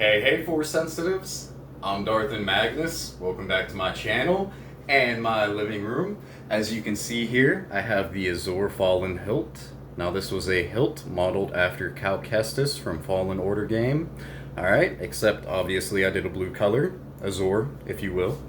Hey, Force Sensitives. I'm Darthan Magnus. Welcome back to my channel and my living room. As you can see here, I have the Azure Fallen Hilt. Now this was a hilt modeled after Cal Kestis from Fallen Order game. Alright, except obviously I did a blue color, Azure, if you will.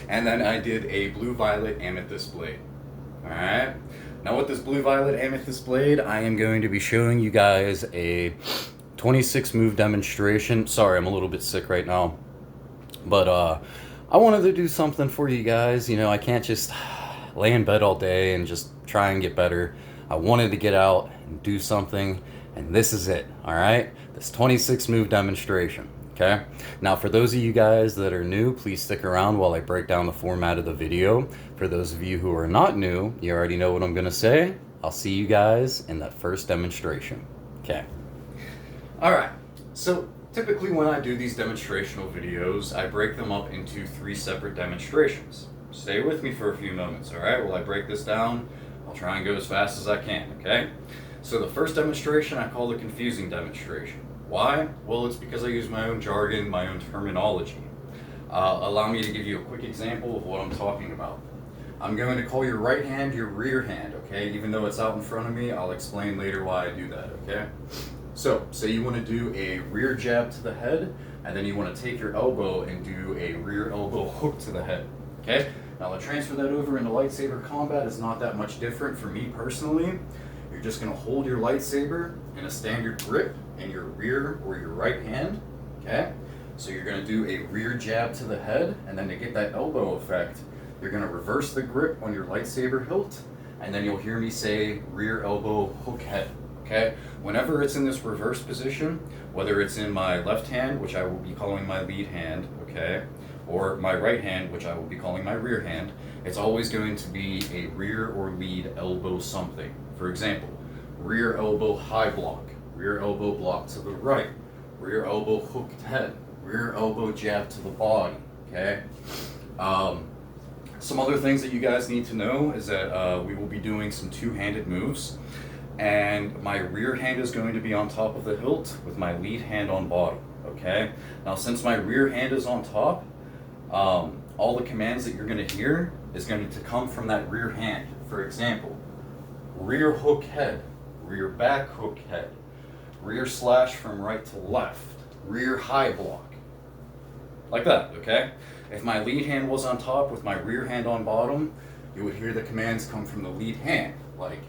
And then I did a blue-violet amethyst blade. Alright, now with this blue-violet amethyst blade, I am going to be showing you guys a 26 move demonstration. Sorry, I'm a little bit sick right now. But I wanted to do something for you guys. You know, I can't just lay in bed all day and just try and get better. I wanted to get out and do something, and this is it, all right? This 26 move demonstration, okay? Now, for those of you guys that are new, please stick around while I break down the format of the video. For those of you who are not new, you already know what I'm gonna say. I'll see you guys in that first demonstration, okay? Alright, so typically when I do these demonstrational videos, I break them up into 3 separate demonstrations. Stay with me for a few moments, alright? While I break this down, I'll try and go as fast as I can, okay? So the first demonstration I call the confusing demonstration. Why? Well, it's because I use my own jargon, my own terminology. Allow me to give you a quick example of what I'm talking about. I'm going to call your right hand your rear hand, okay? Even though it's out in front of me, I'll explain later why I do that, okay? So, say you want to do a rear jab to the head, and then you want to take your elbow and do a rear elbow hook to the head, okay? Now to transfer that over into lightsaber combat is not that much different for me personally. You're just going to hold your lightsaber in a standard grip in your rear or your right hand, okay? So you're going to do a rear jab to the head, and then to get that elbow effect, you're going to reverse the grip on your lightsaber hilt, and then you'll hear me say rear elbow hook head. Okay, whenever it's in this reverse position, whether it's in my left hand, which I will be calling my lead hand, okay, or my right hand, which I will be calling my rear hand, it's always going to be a rear or lead elbow something. For example, rear elbow high block, rear elbow block to the right, rear elbow hooked head, rear elbow jab to the body, okay? Some other things that you guys need to know is that we will be doing some two-handed moves. And my rear hand is going to be on top of the hilt with my lead hand on bottom, okay? Now, since my rear hand is on top, all the commands that you're going to hear is going to come from that rear hand. For example, rear hook head, rear back hook head, rear slash from right to left, rear high block, like that, okay? If my lead hand was on top with my rear hand on bottom, you would hear the commands come from the lead hand, like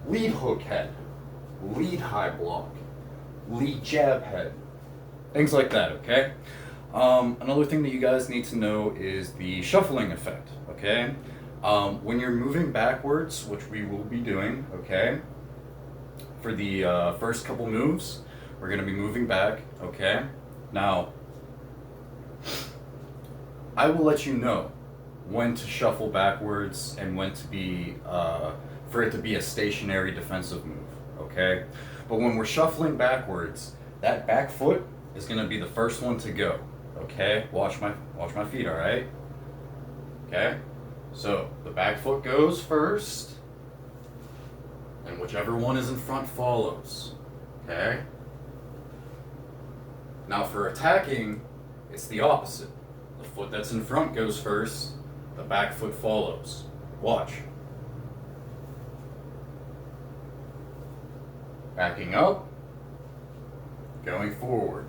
lead hook head, lead high block, lead jab head, things like that, okay? Another thing that you guys need to know is the shuffling effect, okay? When you're moving backwards, which we will be doing, okay? For the first couple moves, we're gonna be moving back, okay? Now, I will let you know when to shuffle backwards and when to be, for it to be a stationary defensive move, okay? But when we're shuffling backwards, that back foot is gonna be the first one to go, okay? Watch my feet, all right? Okay? So the back foot goes first, and whichever one is in front follows, okay? Now for attacking, it's the opposite. The foot that's in front goes first, the back foot follows. Watch. Backing up, going forward.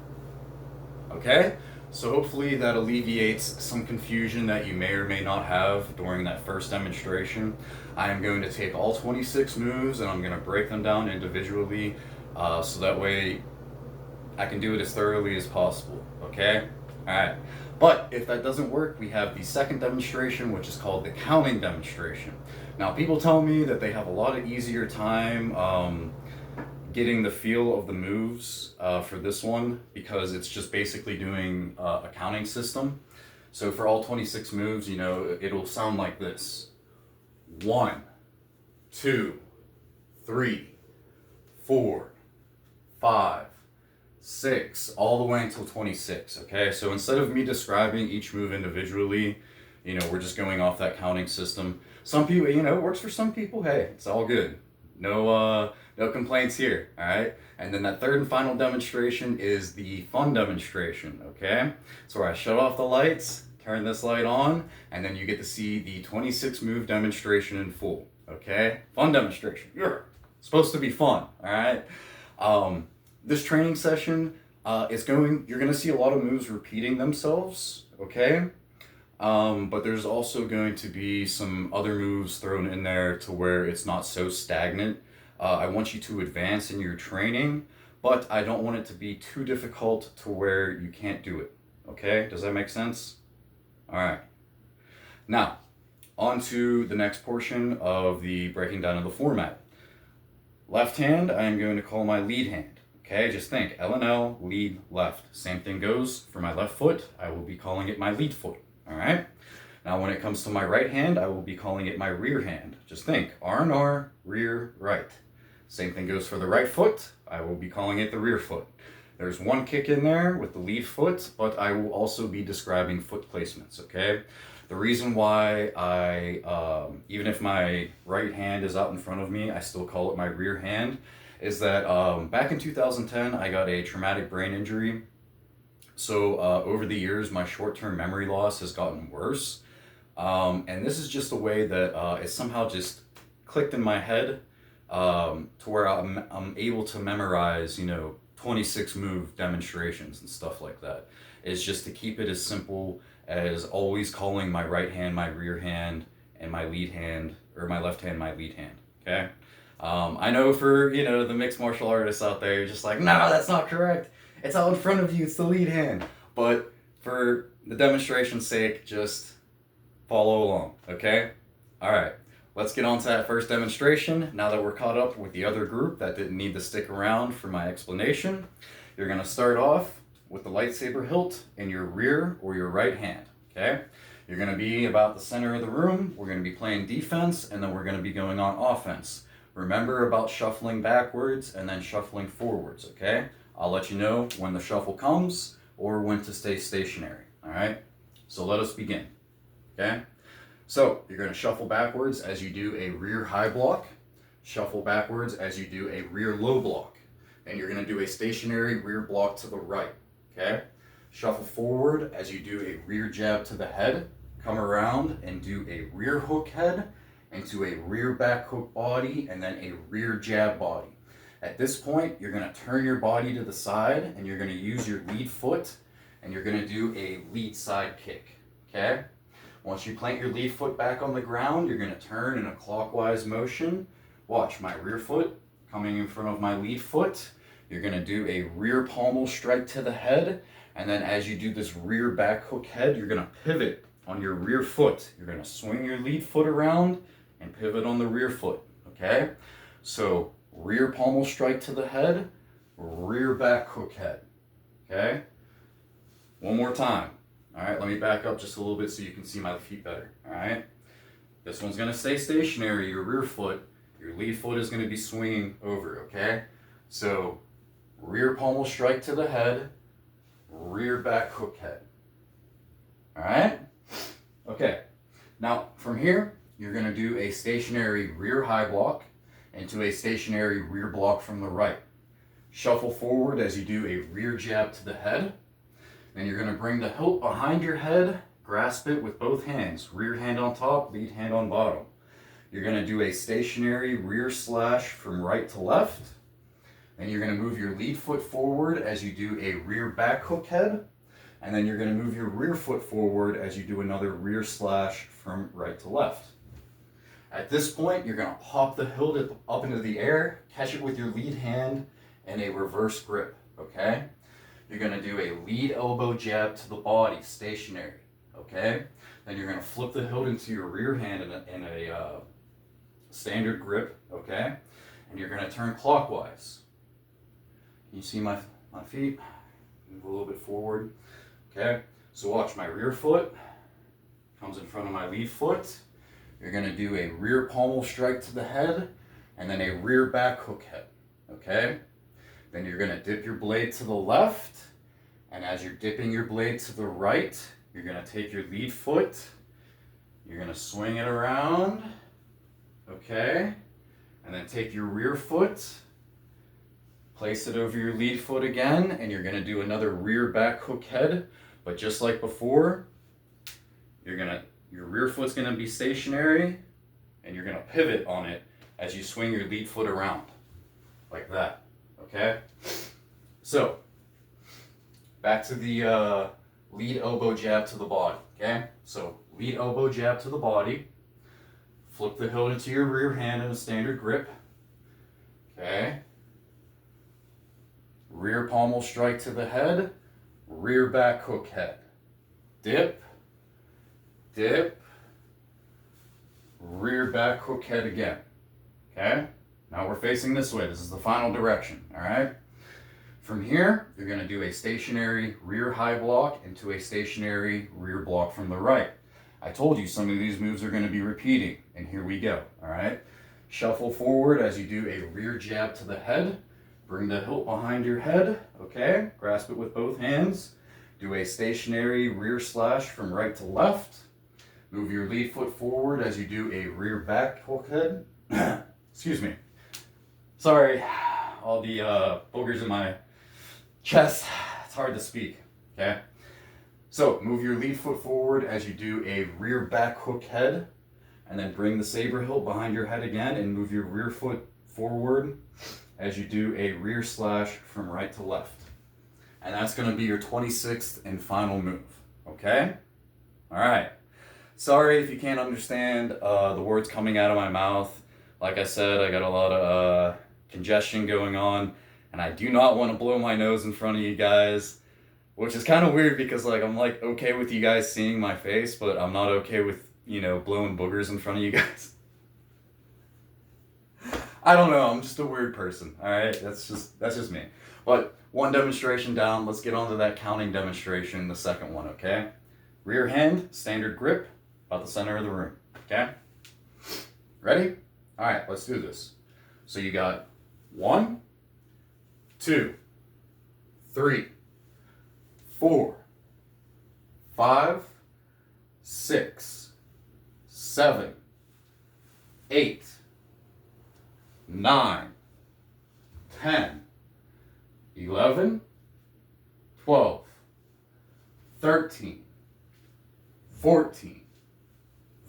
Okay? So hopefully that alleviates some confusion that you may or may not have during that first demonstration. I am going to take all 26 moves and I'm going to break them down individually so that way I can do it as thoroughly as possible. Okay? Alright. But if that doesn't work, we have the second demonstration, which is called the counting demonstration. Now, people tell me that they have a lot of easier time getting the feel of the moves for this one because it's just basically doing a counting system. So for all 26 moves, you know, it'll sound like this. 1, 2, 3, 4, 5, 6, all the way until 26, okay? So instead of me describing each move individually, you know, we're just going off that counting system. Some people, you know, it works for some people, hey, it's all good. No No complaints here, all right? And then that third and final demonstration is the fun demonstration, okay? So where I shut off the lights, turn this light on, and then you get to see the 26 move demonstration in full, okay? Fun demonstration, yeah. Supposed to be fun, all right? This training session you're gonna see a lot of moves repeating themselves, okay? But there's also going to be some other moves thrown in there to where it's not so stagnant. I want you to advance in your training, but I don't want it to be too difficult to where you can't do it. Okay? Does that make sense? All right. Now, on to the next portion of the breaking down of the format. Left hand, I am going to call my lead hand. Okay, just think L and L, lead, left. Same thing goes for my left foot. I will be calling it my lead foot. All right. Now, when it comes to my right hand, I will be calling it my rear hand. Just think R and R, rear, right. Same thing goes for the right foot. I will be calling it the rear foot. There's one kick in there with the lead foot, but I will also be describing foot placements, okay? The reason why even if my right hand is out in front of me, I still call it my rear hand, is that back in 2010, I got a traumatic brain injury. So over the years, my short-term memory loss has gotten worse. And this is just a way that it somehow just clicked in my head to where I'm able to memorize, 26 move demonstrations and stuff like that. It's just to keep it as simple as always calling my right hand my rear hand and my lead hand, or my left hand my lead hand, okay? I know for, the mixed martial artists out there, you're just like, no, that's not correct. It's out in front of you, it's the lead hand. But for the demonstration's sake, just follow along, okay? All right, let's get on to that first demonstration. Now that we're caught up with the other group that didn't need to stick around for my explanation, you're gonna start off with the lightsaber hilt in your rear or your right hand, okay? You're gonna be about the center of the room. We're gonna be playing defense, and then we're gonna be going on offense. Remember about shuffling backwards and then shuffling forwards, okay? I'll let you know when the shuffle comes or when to stay stationary, all right? So let us begin, okay? So you're gonna shuffle backwards as you do a rear high block, shuffle backwards as you do a rear low block, and you're gonna do a stationary rear block to the right, okay? Shuffle forward as you do a rear jab to the head, come around and do a rear hook head into a rear back hook body and then a rear jab body. At this point, you're gonna turn your body to the side and you're gonna use your lead foot and you're gonna do a lead side kick, okay? Once you plant your lead foot back on the ground, you're gonna turn in a clockwise motion. Watch my rear foot coming in front of my lead foot. You're gonna do a rear pommel strike to the head, and then as you do this rear back hook head, you're gonna pivot on your rear foot. You're gonna swing your lead foot around and pivot on the rear foot, okay? So rear pommel strike to the head, rear back hook head, okay? One more time. All right, let me back up just a little bit so you can see my feet better, all right? This one's gonna stay stationary, your rear foot. Your lead foot is gonna be swinging over, okay? So rear pommel strike to the head, rear back hook head, all right? Okay, now from here, you're gonna do a stationary rear high block into a stationary rear block from the right. Shuffle forward as you do a rear jab to the head. Then you're gonna bring the hilt behind your head, grasp it with both hands, rear hand on top, lead hand on bottom. You're gonna do a stationary rear slash from right to left. Then you're gonna move your lead foot forward as you do a rear back hook head. And then you're gonna move your rear foot forward as you do another rear slash from right to left. At this point, you're gonna pop the hilt up into the air, catch it with your lead hand in a reverse grip, okay? You're gonna do a lead elbow jab to the body, stationary, okay? Then you're gonna flip the hilt into your rear hand in a standard grip, okay? And you're gonna turn clockwise. Can you see my feet? Move a little bit forward, okay? So watch, my rear foot comes in front of my lead foot. You're gonna do a rear pommel strike to the head and then a rear back hook head, okay? Then you're gonna dip your blade to the left, and as you're dipping your blade to the right, you're gonna take your lead foot, you're gonna swing it around, okay? And then take your rear foot Place it over your lead foot again, and you're going to do another rear back hook head. But just like before, your rear foot's going to be stationary, and you're going to pivot on it as you swing your lead foot around. Like that, okay? So, back to the lead elbow jab to the body, okay? So, lead elbow jab to the body. Flip the hilt into your rear hand in a standard grip. Okay. Rear pommel strike to the head. Rear back hook head. Dip. Dip. Rear back hook head again. Okay. Now we're facing this way. This is the final direction. All right. From here, you're going to do a stationary rear high block into a stationary rear block from the right. I told you some of these moves are going to be repeating, and here we go, all right? Shuffle forward as you do a rear jab to the head. Bring the hilt behind your head, okay? Grasp it with both hands. Do a stationary rear slash from right to left. Move your lead foot forward as you do a rear back hook head. Excuse me. Sorry, all the boogers in my chest. It's hard to speak, okay? So, move your lead foot forward as you do a rear back hook head, and then bring the saber hilt behind your head again, and move your rear foot forward as you do a rear slash from right to left. And that's going to be your 26th and final move, okay? All right. Sorry if you can't understand the words coming out of my mouth. Like I said, I got a lot of congestion going on, and I do not want to blow my nose in front of you guys. Which is kind of weird because I'm okay with you guys seeing my face, but I'm not okay with, blowing boogers in front of you guys. I don't know, I'm just a weird person, alright? That's just me. But one demonstration down, let's get on to that counting demonstration, the second one, okay? Rear hand, standard grip, about the center of the room, okay? Ready? Alright, let's do this. So you got 1, 2, 3, 4, 5, 6, 7, 8, 9, 10, 11, 12, 13, 14,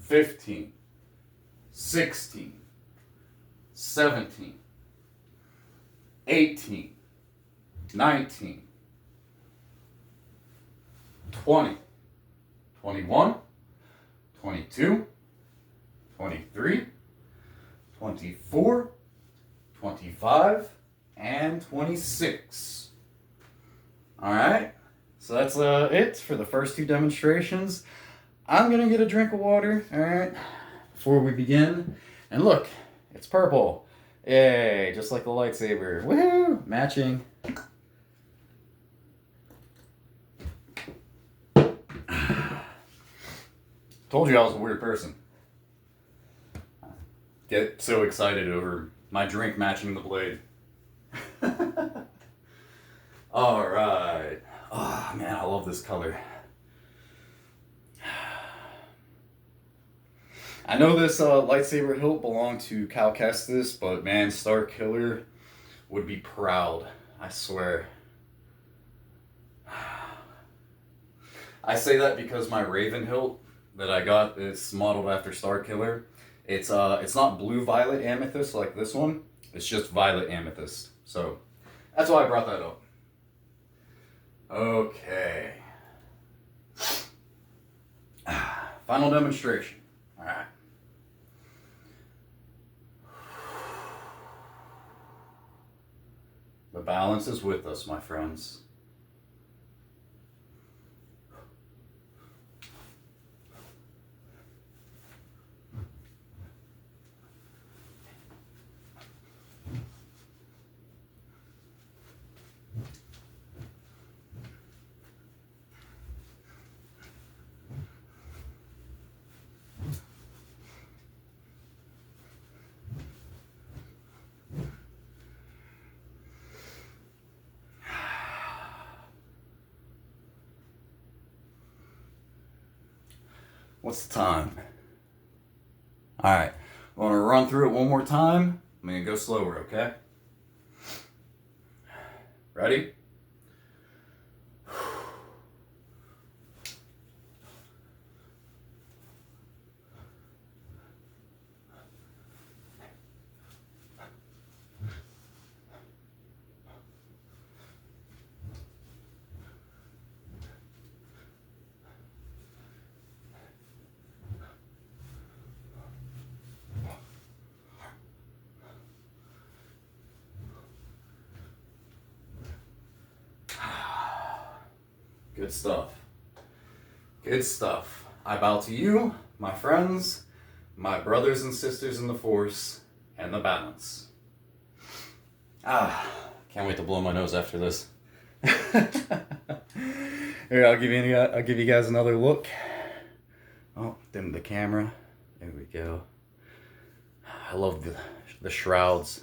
15, 16, 17, 18, 19, 20, 21, 22, 23, 24, 25, and 26. All right, so that's it for the first two demonstrations. I'm gonna get a drink of water, all right, before we begin. And look, it's purple. Yay, just like the lightsaber. Woohoo, matching. Told you I was a weird person. Get so excited over my drink matching the blade. All right. Oh man, I love this color. I know this lightsaber hilt belonged to Cal Kestis, but man, Star Killer would be proud. I swear. I say that because my Raven hilt that I got is modeled after Star Killer. It's not blue violet amethyst like this one. It's just violet amethyst. So that's why I brought that up. Okay. Final demonstration. All right. The balance is with us, my friends. What's the time? All right, I'm gonna run through it one more time. I'm gonna go slower, okay? Ready? Good stuff. Good stuff. I bow to you, my friends, my brothers and sisters in the Force, and the balance. Can't wait to blow my nose after this. Here, I'll give you guys another look. Oh, dim the camera. There we go. I love the shrouds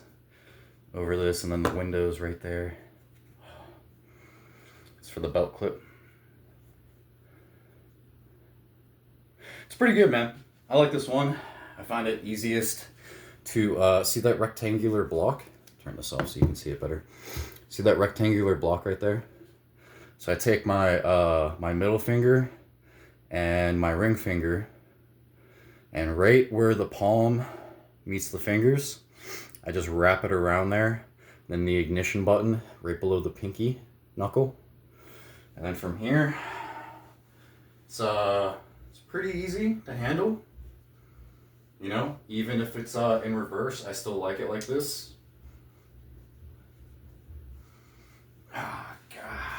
over this, and then the windows right there. It's for the belt clip. It's pretty good, man. I like this one. I find it easiest to see that rectangular block. Turn this off so you can see it better. See that rectangular block right there? So I take my my middle finger and my ring finger, and right where the palm meets the fingers, I just wrap it around there. Then the ignition button right below the pinky knuckle. And then from here, it's pretty easy to handle. You know, even if it's in reverse, I still like it like this. Ah, God.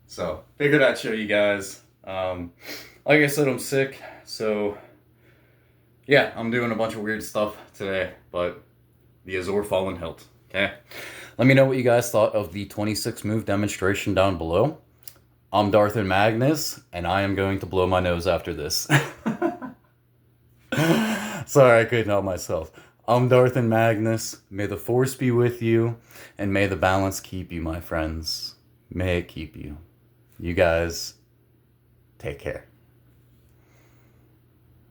So, figured I'd show you guys. Like I said, I'm sick, so yeah, I'm doing a bunch of weird stuff today, but the Azure Fallen Hilt, okay? Let me know what you guys thought of the 26 move demonstration down below. I'm Darth and Magnus, and I am going to blow my nose after this. Sorry, I couldn't help myself. I'm Darth and Magnus. May the Force be with you, and may the balance keep you, my friends. May it keep you. You guys, take care.